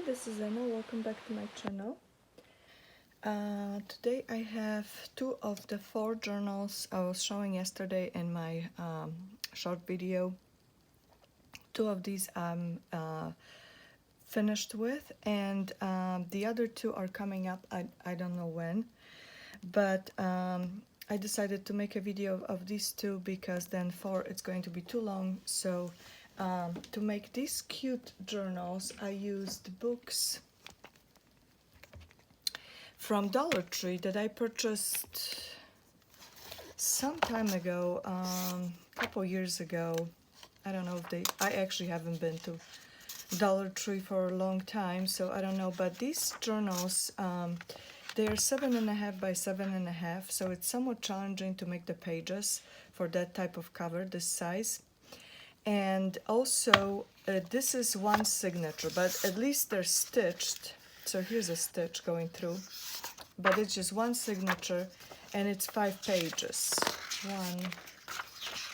this is Emma. Welcome back to my channel. Today I have two of the 4 journals I was showing yesterday in my short video. 2 of these I'm finished with, and the other 2 are coming up. I don't know when, but I decided to make a video of these 2 because then 4 it's going to be too long. So to make these cute journals, I used books from Dollar Tree that I purchased some time ago, a couple years ago. I don't know if I actually haven't been to Dollar Tree for a long time, so I don't know, but these journals, they are 7.5 by 7.5, so it's somewhat challenging to make the pages for that type of cover, this size. And also, this is one signature, but at least they're stitched. So here's a stitch going through, but it's just one signature, and it's 5 pages. 1,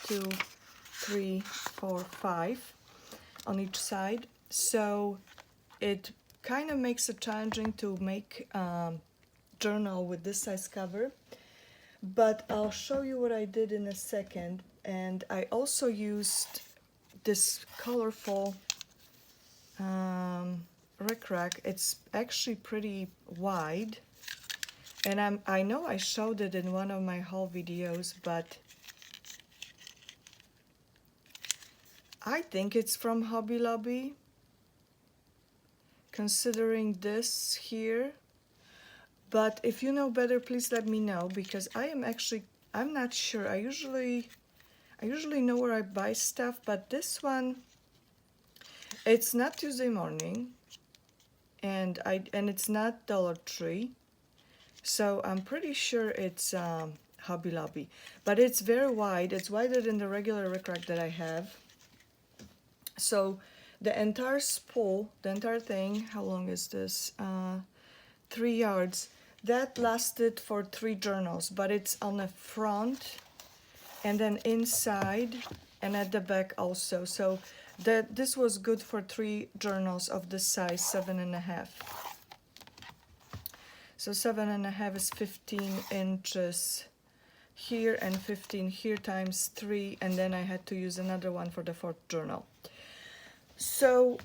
2, 3, 4, 5 on each side. So it kind of makes it challenging to make journal with this size cover, but I'll show you what I did in a second. And I also used this colorful rickrack. It's actually pretty wide, and I know I showed it in one of my haul videos, but I think it's from Hobby Lobby, considering this here. But if you know better, please let me know, because I'm not sure. I usually know where I buy stuff, but this one, it's not Tuesday Morning, and it's not Dollar Tree, so I'm pretty sure it's Hobby Lobby. But it's very wide. It's wider than the regular rickrack that I have. So the entire spool, the entire thing, how long is this? 3 yards. That lasted for 3 journals, but it's on the front and then inside and at the back also. So this was good for 3 journals of this size, 7.5. So 7.5 is 15 inches here and 15 here times 3, and then I had to use another one for the 4th journal. So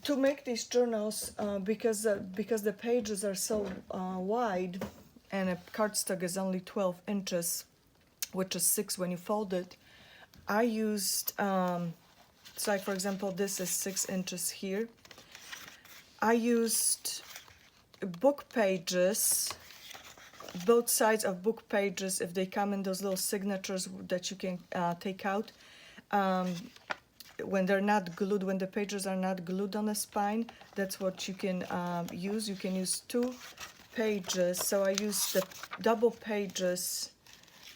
to make these journals, because the pages are so wide, and a cardstock is only 12 inches, which is 6 when you fold it, I used, so like for example, this is 6 inches here. I used book pages, both sides of book pages, if they come in those little signatures that you can take out. When they're not glued, when the pages are not glued on the spine, that's what you can use. You can use 2 pages, so I use the double pages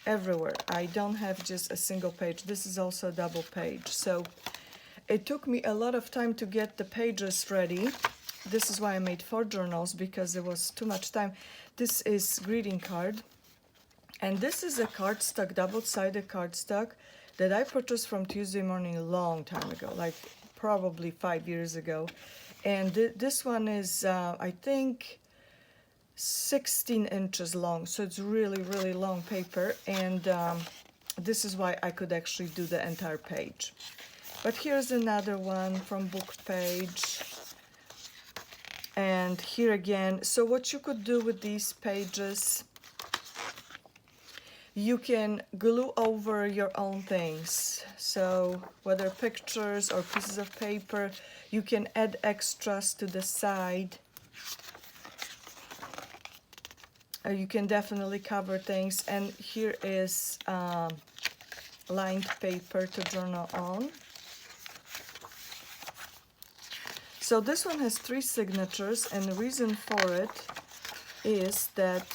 everywhere. I don't have just a single page. This is also a double page. So it took me a lot of time to get the pages ready. This is why I made 4 journals, because it was too much time. This is greeting card, and this is a cardstock, double-sided cardstock that I purchased from Tuesday Morning a long time ago, like probably 5 years ago. And this one is, I think, 16 inches long, so it's really, really long paper, and this is why I could actually do the entire page. But here's another one from book page, and here again. So what you could do with these pages, you can glue over your own things. So whether pictures or pieces of paper, you can add extras to the side. You can definitely cover things. And here is lined paper to journal on. So this one has 3 signatures, and the reason for it is that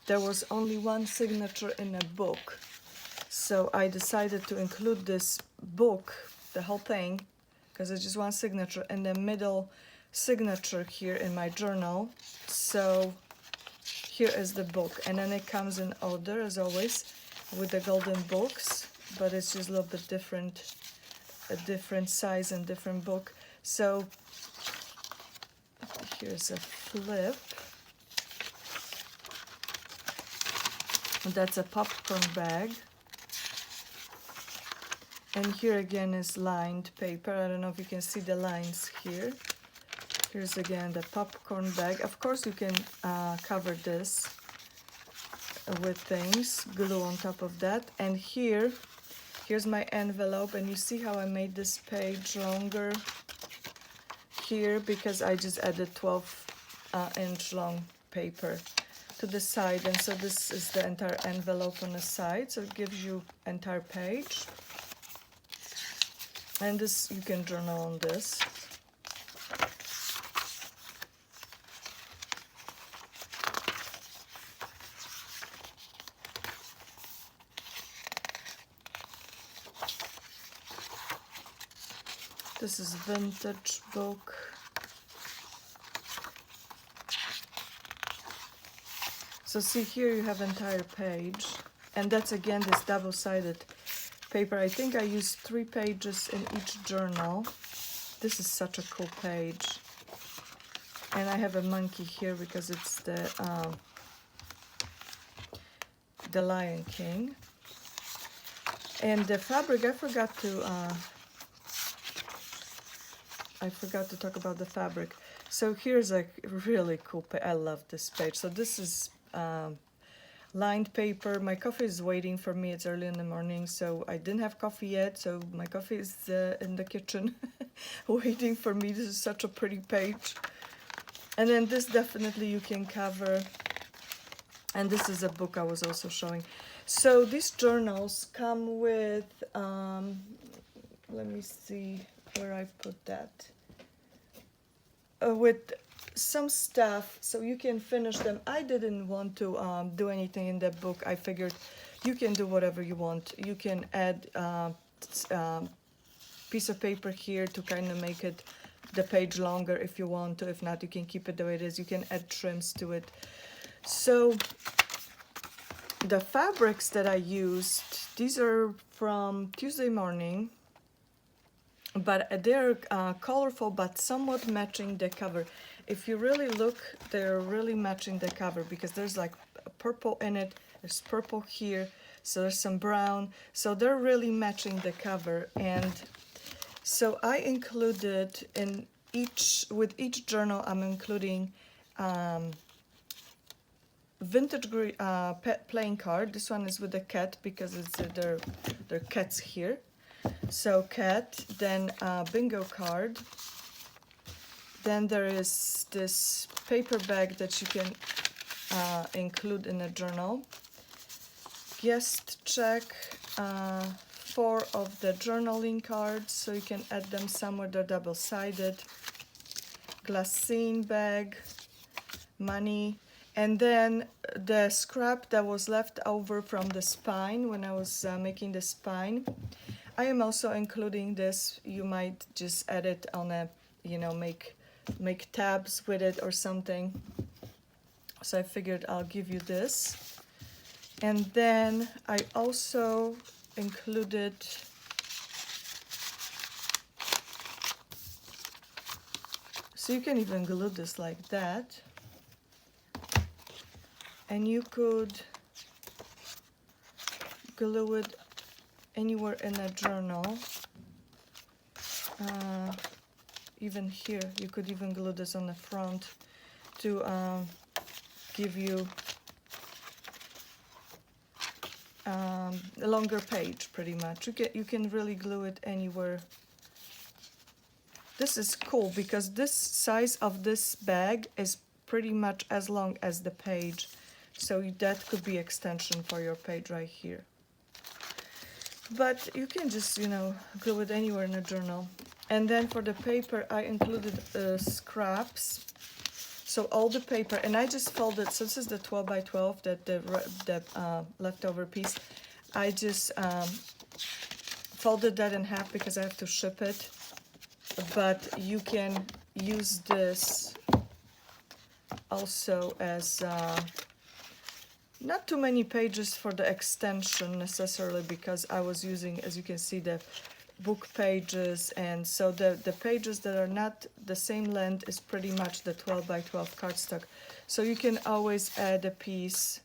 there was only 1 signature in a book. So I decided to include this book, the whole thing, because it's just 1 signature, and the middle signature here in my journal. So here is the book, and then it comes in order, as always, with the golden books, but it's just a little bit different, a different size and different book. So Here's a flip. That's a popcorn bag. And here again is lined paper. I don't know if you can see the lines here. Here's again the popcorn bag. Of course you can cover this with things, glue on top of that. And here's my envelope, and you see how I made this page longer here because I just added 12-inch long paper to the side, and so this is the entire envelope on the side, so it gives you entire page. And this, you can journal on this. This is vintage book. So see, here you have entire page, and that's again this double-sided paper. I think I used 3 pages in each journal. This is such a cool page. And I have a monkey here because it's the Lion King. And the fabric, I forgot to talk about the fabric. So here's a really cool page. I love this page. So this is lined paper. My coffee is waiting for me. It's early in the morning, so I didn't have coffee yet. So my coffee is in the kitchen waiting for me. This is such a pretty page. And then this definitely you can cover. And this is a book I was also showing. So these journals come with, let me see where I put that. With some stuff, so you can finish them. I didn't want to do anything in the book. I figured you can do whatever you want. You can add piece of paper here to kind of make it the page longer if you want to. If not, you can keep it the way it is. You can add trims to it. So the fabrics that I used, these are from Tuesday Morning, but they're colorful but somewhat matching the cover. If you really look, they're really matching the cover because there's like purple in it, there's purple here, so there's some brown, so they're really matching the cover. And so I included with each journal, I'm including vintage pet playing card. This one is with a cat because it's there are cats here. So cat, then bingo card. Then there is this paper bag that you can include in a journal. Guest check, 4 of the journaling cards, so you can add them somewhere. They're double-sided. Glassine bag, money, and then the scrap that was left over from the spine when I was making the spine. I am also including this. You might just add it on a, make tabs with it or something. So I figured I'll give you this. And then I also included so you can even glue this like that. And you could glue it anywhere in a journal. Even here, you could even glue this on the front to give you a longer page, pretty much. You can really glue it anywhere. This is cool because this size of this bag is pretty much as long as the page, so that could be extension for your page right here. But you can just, glue it anywhere in a journal. And then for the paper, I included scraps. So all the paper, and I just folded, so this is the 12 by 12, the leftover piece. I just folded that in half because I have to ship it. But you can use this also as not too many pages for the extension necessarily, because I was using, as you can see, book pages, and so the pages that are not the same length is pretty much the 12 by 12 cardstock. So you can always add a piece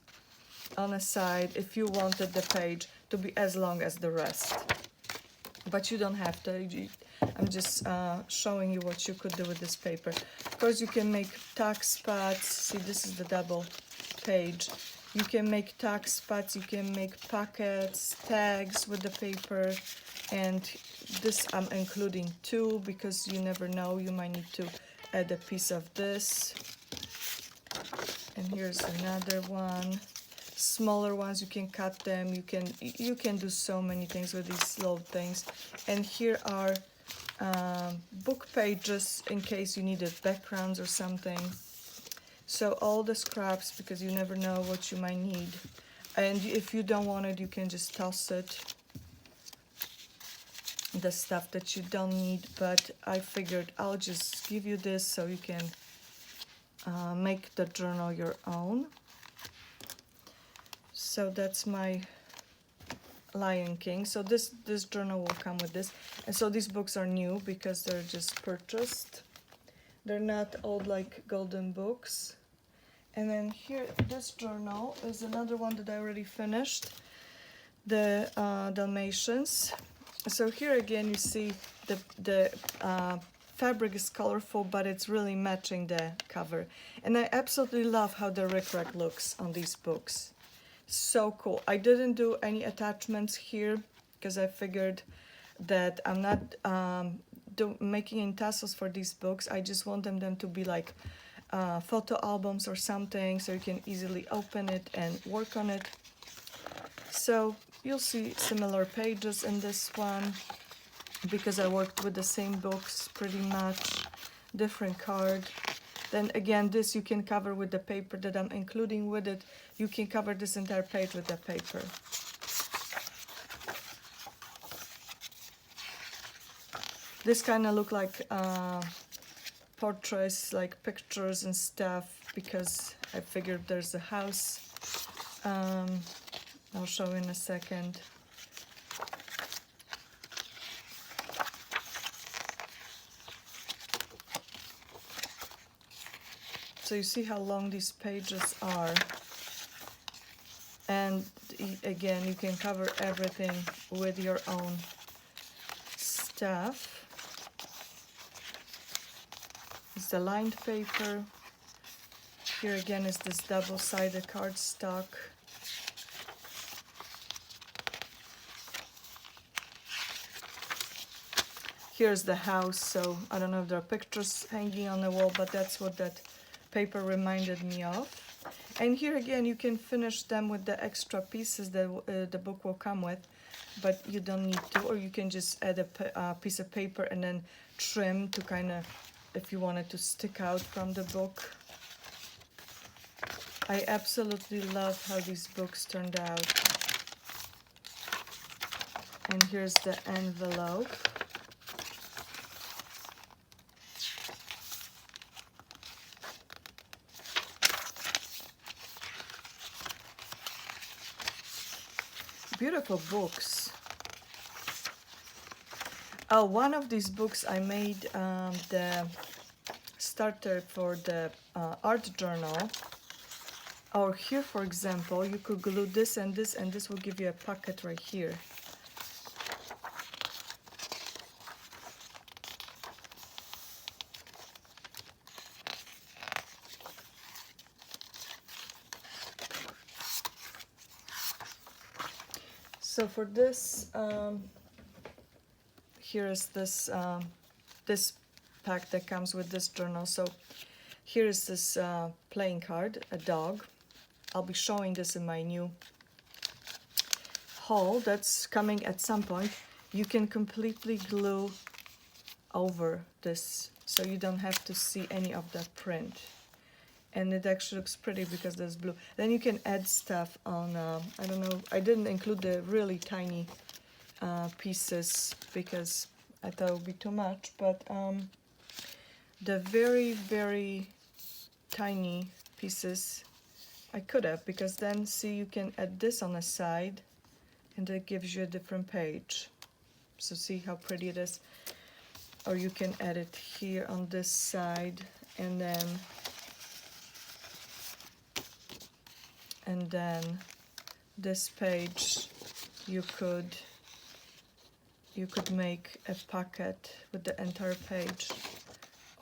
on a side if you wanted the page to be as long as the rest. But you don't have to. I'm just showing you what you could do with this paper. Of course, you can make tack spots. See, this is the double page. You can make tack spots, you can make pockets, tags with the paper, and this I'm including two because you never know, you might need to add a piece of this. And here's another one. Smaller ones, you can cut them, you can do so many things with these little things. And here are book pages in case you needed backgrounds or something. So all the scraps, because you never know what you might need. And if you don't want it, you can just toss it, the stuff that you don't need. But I figured I'll just give you this so you can make the journal your own. So that's my Lion King. So this journal will come with this. And so these books are new because they're just purchased. They're not old like golden books. And then here, this journal is another one that I already finished, the Dalmatians. So here again, you see the fabric is colorful, but it's really matching the cover. And I absolutely love how the rickrack looks on these books. So cool. I didn't do any attachments here because I figured that I'm not making any tassels for these books. I just want them to be like photo albums or something, so you can easily open it and work on it. So you'll see similar pages in this one because I worked with the same books pretty much, different card. Then again, this you can cover with the paper that I'm including with it. You can cover this entire page with the paper. This kind of look like portraits, like pictures and stuff, because I figured there's a house. I'll show in a second. So you see how long these pages are. And again, you can cover everything with your own stuff. It's the lined paper. Here again is this double-sided cardstock. Here's the house, so I don't know if there are pictures hanging on the wall, but that's what that paper reminded me of. And here again, you can finish them with the extra pieces that the book will come with, but you don't need to, or you can just add a piece of paper and then trim to kind of, if you want it to stick out from the book. I absolutely love how these books turned out. And here's the envelope. Beautiful books. Oh, one of these books I made the starter for the art journal. Or here, for example, you could glue this, and this will give you a pocket right here. So for this, here is this this pack that comes with this journal. So here is this playing card, a dog. I'll be showing this in my new haul that's coming at some point. You can completely glue over this, so you don't have to see any of that print. And it actually looks pretty because there's blue. Then you can add stuff on, I don't know, I didn't include the really tiny pieces because I thought it would be too much, but the very, very tiny pieces I could have, because then see, you can add this on the side and it gives you a different page. So see how pretty it is? Or you can add it here on this side, and then this page you could make a pocket with the entire page,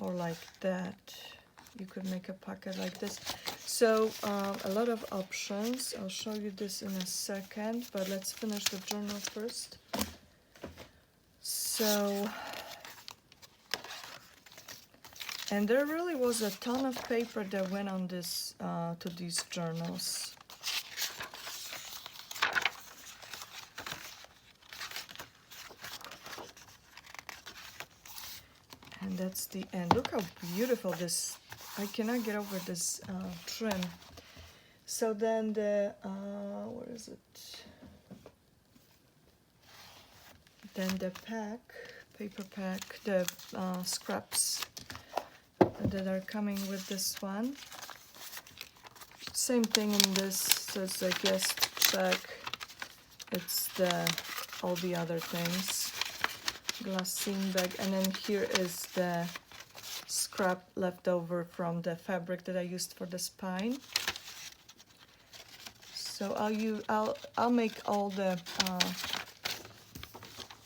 or like that. You could make a pocket like this. So a lot of options. I'll show you this in a second, but let's finish the journal first. So, and there really was a ton of paper that went on this to these journals. And that's the end. Look how beautiful this, I cannot get over this trim. So then the, where is it? Then the paper pack, the scraps that are coming with this one. Same thing in this, says the guest pack. It's all the other things. Glassine bag, and then here is the scrap left over from the fabric that I used for the spine. So I'll make all the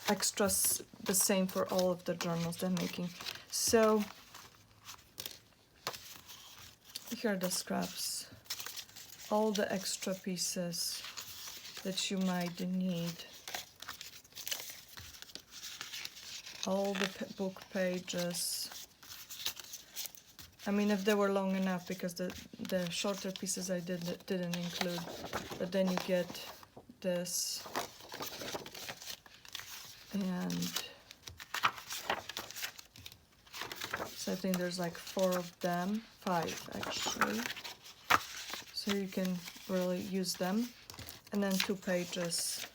extras the same for all of the journals that I'm making. So here are the scraps, all the extra pieces that you might need. All the book pages. I mean, if they were long enough, because the shorter pieces I didn't include. But then you get this, and so I think there's like 4 of them, 5 actually. So you can really use them, and then 2 pages.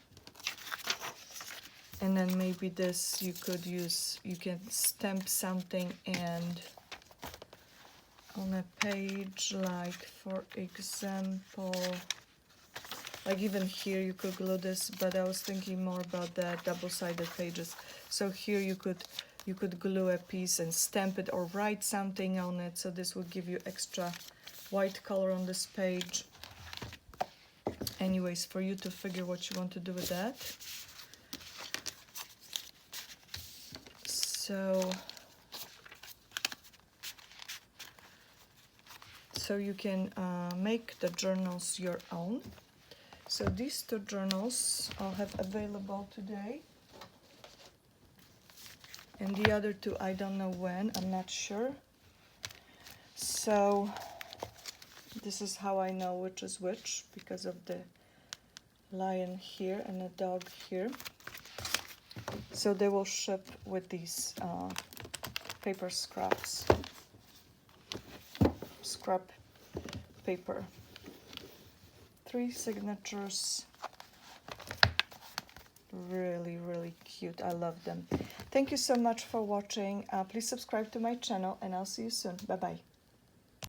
And then maybe this you could use, you can stamp something, and on a page, like for example, like even here you could glue this, but I was thinking more about the double-sided pages. So here you could glue a piece and stamp it or write something on it, so this would give you extra white color on this page. Anyways, for you to figure what you want to do with that. So you can make the journals your own. So these 2 journals I'll have available today. And the other 2, I don't know when, I'm not sure. So this is how I know which is which, because of the lion here and a dog here. So they will ship with these paper scraps. Scrap paper. 3 signatures. Really, really cute. I love them. Thank you so much for watching. Please subscribe to my channel, and I'll see you soon. Bye-bye.